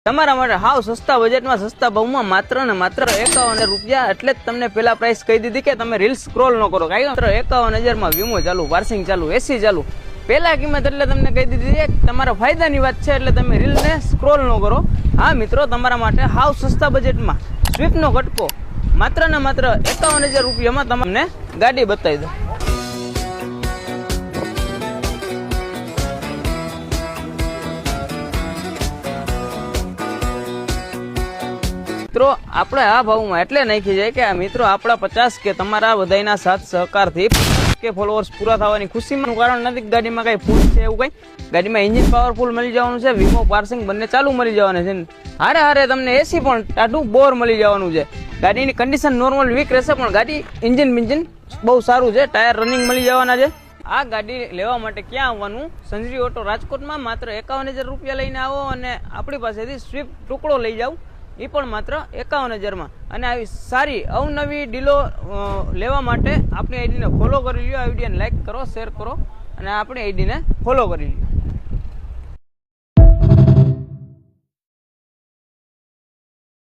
તમારા માટે હાવ સસ્તા બજેટમાં સસ્તા ભાવમાં માત્ર ને માત્ર 51,000 રૂપિયા. એટલે જ તમને પેલા પ્રાઇસ કહી દીધી કે તમે રીલ સ્ક્રોલ ન કરો. કાંઈ માત્ર 51,000 માં વીમો ચાલુ, પાર્સિંગ ચાલુ, એસી ચાલુ. પેલા કિંમત એટલે તમને કહી દીધી છે તમારા ફાયદાની વાત છે, એટલે તમે રીલને સ્ક્રોલ ન કરો. હા મિત્રો, તમારા માટે હાવ સસ્તા બજેટમાં સ્વિફ્ટનો ઘટકો માત્ર ને માત્ર 51,000 રૂપિયામાં તમને ગાડી બતાવી દો. મિત્રો આપણે આ ભાવમાં એટલે નાખી જાય કે આ મિત્રો આપણા 50 કે તમારા બધાના સાથ સહકારથી કે ફોલોઅર્સ પૂરા થવાની ખુશીમાં કારણ નથી. ગાડીમાં કઈ ફૂલ છે એવું કઈ, ગાડીમાં એન્જિન પાવરફુલ મળી જવાનું છે, વીમો પાર્સિંગ બંને ચાલુ મળી જવાના છે. હારે હારે તમને એસી પણ ટાટું બોર મળી જવાનું છે. ગાડીની કન્ડિશન નોર્મલ વીક રહેશે, પણ ગાડી એન્જિન બહુ સારું છે, ટાયર રનિંગ મળી જવાના છે. આ ગાડી લેવા માટે ક્યાં આવવાનું? સંજરી ઓટો રાજકોટમાં માત્ર 51,000 રૂપિયા લઈને આવો અને આપણી પાસેથી સ્વિફ્ટ ટુકડો લઈ જાઓ, એ પણ માત્ર 51,000 અને આવી સારી અવનવી ડીલો લેવા માટે આપણી આઈડીને ફોલો કરી લ્યો. આ વિડીયોને લાઈક કરો, શેર કરો અને આપણી આઈડીને ફોલો કરી લ્યો.